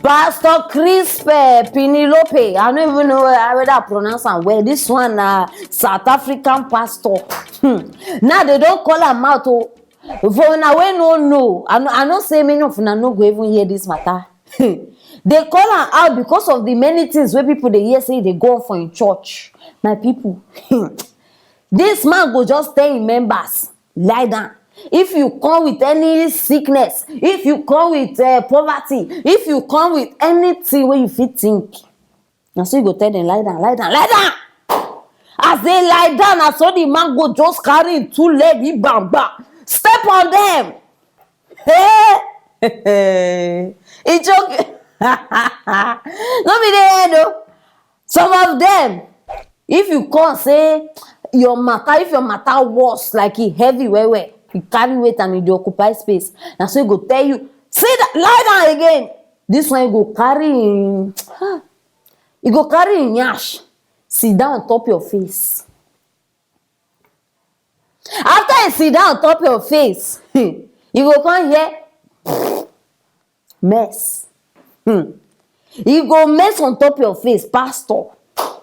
Pastor Crisp Pinilope. I don't even know whether I pronounce am well. This one South African pastor. Now they don't call am out. Oh. For una wey no know, I know say many of una no go even hear this matter. They call am out because of the many things wey people dey hear say they go on for in church. My people, this man go just tell him members, lie down. If you come with any sickness, if you come with poverty, if you come with anything wey you fit think, na so you go tell them, lie down, lie down, lie down. As they lie down, na so the man go just carry him 2 legs, he bam bam, step on them. Hey, he joke. No be the end o. Some of them, if you come say your matter, if your matter worse, like e heavy well, you carry weight and you dey occupy space, na so he go tell you, say that, lie down again. This one he go carry him, he go carry him nyash, sit down on top your face. After he sit down on top your face, you go come hear mess. You go mess on top your face, pastor. No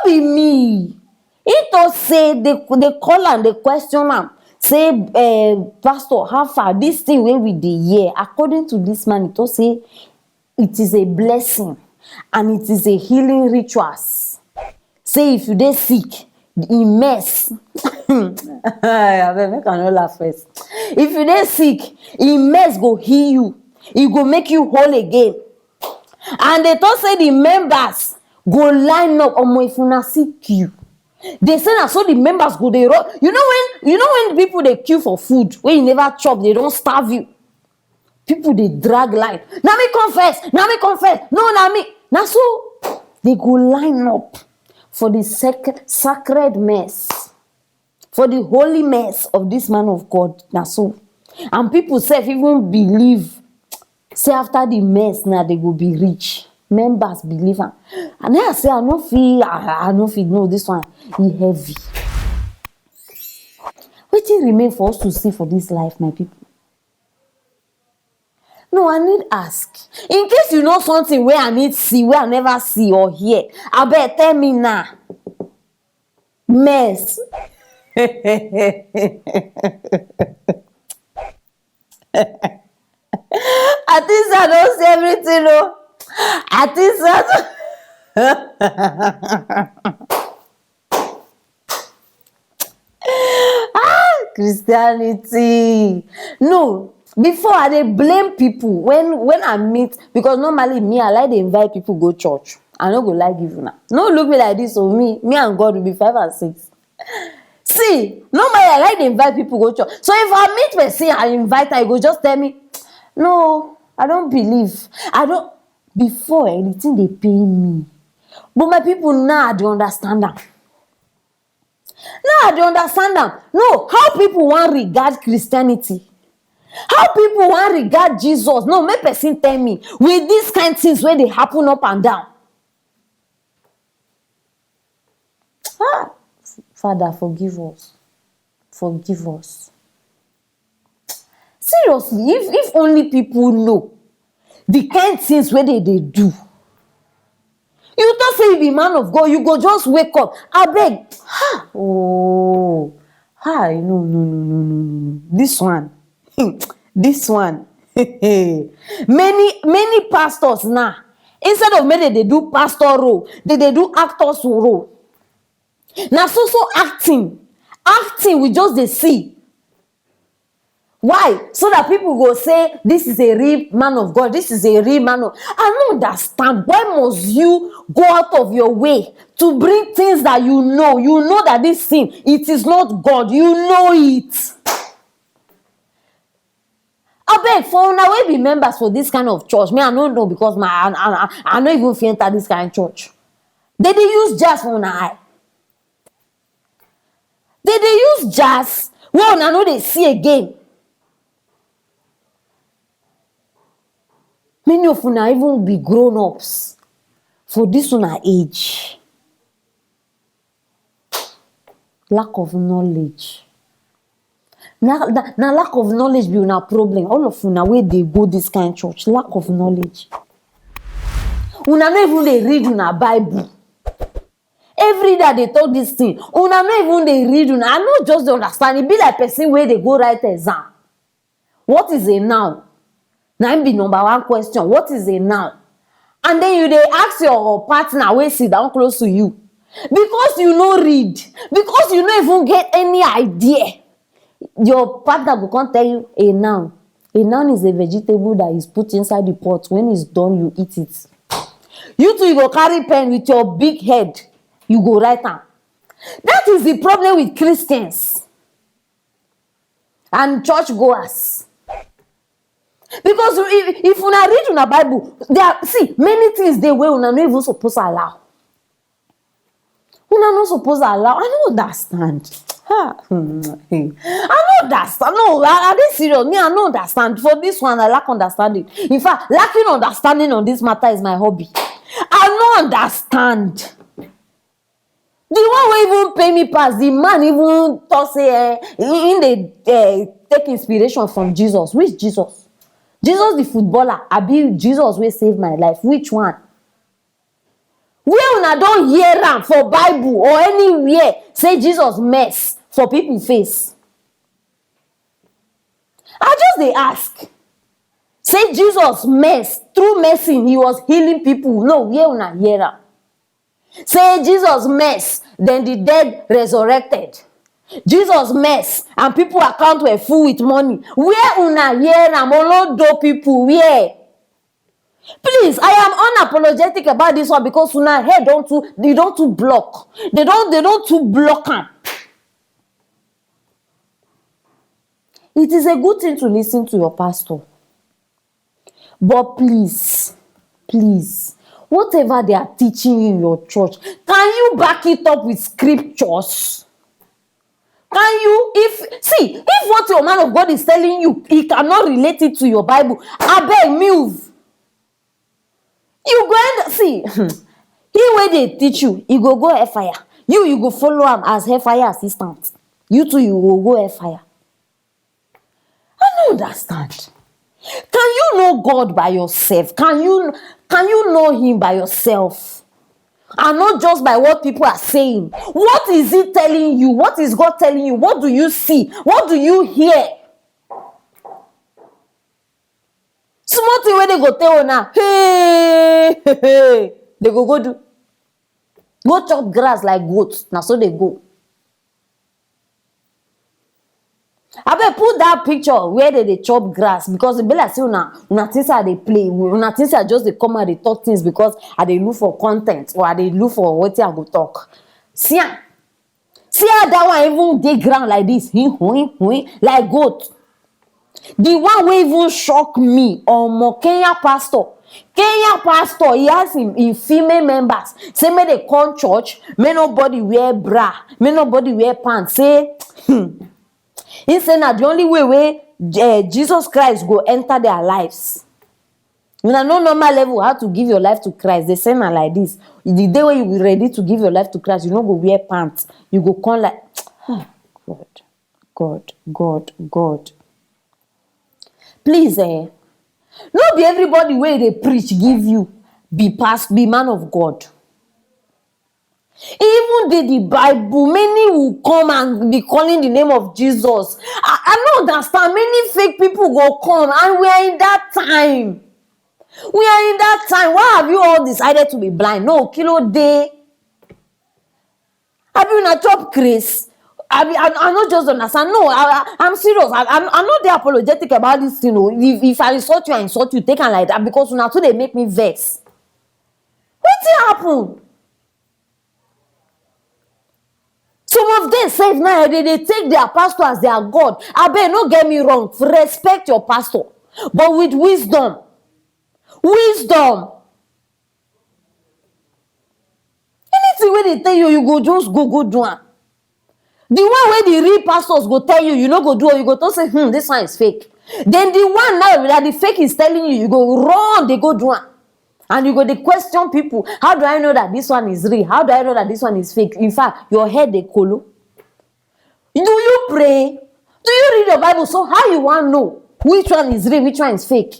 be me. He talk say they call am, they question am, say pastor, how far this thing wey we dey hear, according to this man, he talk say it is a blessing and it is a healing rituals. Say if you dey sick, e mess. Abeg make I no laugh first. If you dey sick, e mess go heal you. E go make you whole again. And they talk say the members go line up. Omo, if una see queue, they say na so the members go dey run. You know when people dey queue for food, when you never chop, they don't starve you. People dey drag line. Na me come first. Na me come first. No, na me. Na so they go line up for the sacred mess, for the holy mess of this man of God. Na so. And people sef even believe, say after the mess now they go be rich. Members believe am. And then I say I no fit know this one, e heavy. Wetin remain for us to see for this life, my people? No, I need ask. In case you know something where I need see, where I never see or hear, abeg tell me now. Mess. At least I don't see everything, no. At least Christianity. No, before I dey blame people when I meet, because normally me, I like to invite people go church. I no go like give una. No look me like this, so me and God will be 5 and 6. See, normally I like to invite people go church. So if I meet person, I invite her, you go just tell me, no, I don't believe. I don't. Before anything they pay me. But my people now they understand them. Now they understand them. No, how people want regard Christianity. How people want regard Jesus. No, make person tell me. With these kind of things where they happen up and down. Father, forgive us. Forgive us. Seriously, if only people know the kind of things where they do. You don't say you be man of God, you go just wake up. I beg. No. This one. This one. many pastors now, instead of maybe they do pastor role, they do actors role. Now so acting we just they see. Why? So that people go say, this is a real man of God. This is a real man of... I don't understand. Why must you go out of your way to bring things that you know? You know that this thing, it is not God. You know it. I beg, for una wey be members for this kind of church, me, I don't know because I don't even fit enter this kind of church. They use jazz for una eye. They use jazz. Well, I know they see again. Many of una even be grown-ups for this una age. Lack of knowledge. Na lack of knowledge be una problem. All of una wey dey go this kind church, lack of knowledge. Una no even dey read una Bible. Every day they talk this thing. Una no even dey read una. I no just dey understand. It be like person wey dey go write exam. What is a noun? Na im be number one question. What is a noun? And then you dey ask your partner wey sit down close to you, because you no read, because you no even get any idea. Your partner go come tell you a noun. A noun is a vegetable that is put inside the pot. When it's done, you eat it. You too, you go carry pen with your big head. You go write am. That is the problem with Christians and church goers. Because if una read una Bible, many things dey wey una no even suppose allow. Una no suppose allow. I no understand. I no understand. No, I dey serious. Me, I no understand. For this one, I lack understanding. In fact, lacking understanding on this matter is my hobby. I no understand. The one wey even pay me pass, the man even talk say in dey take inspiration from Jesus. Which Jesus? Jesus the footballer, abi Jesus wey save my life? Which one? Where una don hear am for Bible or anywhere say Jesus mess for people face? I just dey ask. Say Jesus mess, through messing he was healing people. No, where una hear am? Say Jesus mess, then the dead resurrected. Jesus mess and people account were full with money. Where una hear am? Olodo people, where? Please, I am unapologetic about this one because una head don't too block. They don't too block am. It is a good thing to listen to your pastor. But please, whatever they are teaching you in your church, can you back it up with scriptures? Can you, if what your man of God is telling you, he cannot relate it to your Bible, abeg move. You go and he wey dey teach you, he go hellfire. You go follow him as hellfire assistant. You too, you go hellfire. I don't understand. Can you know God by yourself? Can you know him by yourself? And not just by what people are saying. What is he telling you? What is God telling you? What do you see? What do you hear? Small thing wey they go tell una, hey, they go do. Go chop grass like goats. Now so they go. Abeg put that picture where they chop grass, because it be like say una things are they play. Una things are just they come and they talk things because are they look for content or are they look for what I go talk. See how that one even dig ground like this, like goat. The one wey even shock me, Kenya pastor, he has him female members. Say may they come church, may nobody wear bra, may nobody wear pants. Say, he say na the only way Jesus Christ go enter their lives. Una no normal level how to give your life to Christ. They say na like this. The day when you be ready to give your life to Christ, you no go wear pants. You go come like, God. Please, no be everybody wey they preach give you be man of God. Even the Bible, many will come and be calling the name of Jesus. I don't understand. Many fake people go come, and we are in that time. Why have you all decided to be blind? No, kilo day. Have you not chop Chris? I not just understand. No, I'm serious. I'm not there apologetic about this. You know, if I insult you, I insult you. Take it like that because now they make me vex. What happened? Some of them say now they take their pastor as their God. I bet no get me wrong. Respect your pastor, but with wisdom. Anything when they tell you, you go just go do it. The one where the real pastors go tell you, you no go do it, you go to say, this one is fake. Then the one now that the fake is telling you, you go run, they go do it. And you go to question people, how do I know that this one is real? How do I know that this one is fake? In fact, your head they colo. Do you pray? Do you read your Bible? So how you want know which one is real, which one is fake?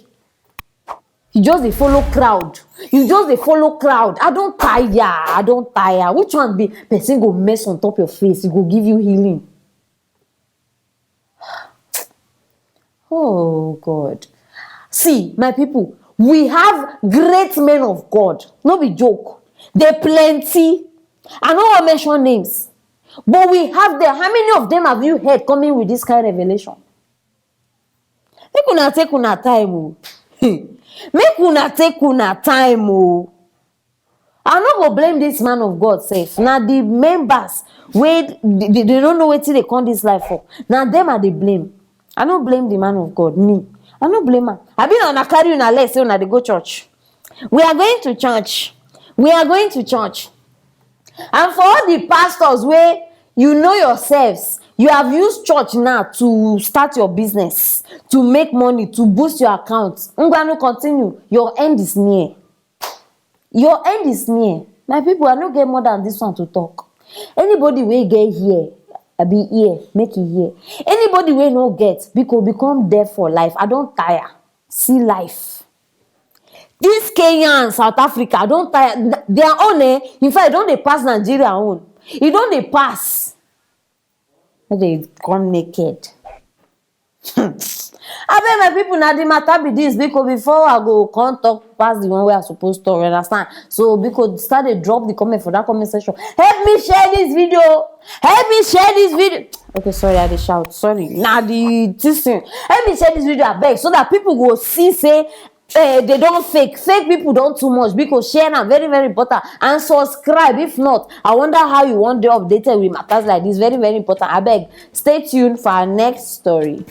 You just dey follow crowd. You just dey follow crowd. I don tire. Which one be person go mess on top your face? E go give you healing. Oh God. See, my people, we have great men of God. No be joke. They plenty. I no wan mention names. But we have them. How many of them have you heard coming with this kind of revelation? Make una take una time, oh. Make una take una time, oh. I no go blame this man of God sef. Na the members wey they don't know wetin they come this life for. Na them I dey blame. I no blame the man of God. Me, I no blame am. Abi na una carry una leg say una dey go church. We are going to church. We are going to church. And for all the pastors wey you know yourselves, you have used church now to start your business, to make money, to boost your account. Ngwanu continue. Your end is near. Your end is near. My people, I no get more than this one to talk. Anybody wey get here, I be here, make it here. Anybody wey no get, become there for life. I don tire. See life. This Kenya and South Africa, I don tire. Their own, in fact, don dey pass Nigeria own. E don dey pass. They come naked. I bet my people na the matter be this, because before I go come talk pass the one way I supposed to, understand? So because start to drop the comment for that comment section. Help me share this video. Help me share this video. Okay, sorry, I dey shout. Sorry. Now the thing. Help me share this video, I beg, so that people go see say they don't fake people don't too much, because share na very very important, and subscribe. If not, I wonder how you want to updated with matters like this. Very very important. I beg, stay tuned for our next story.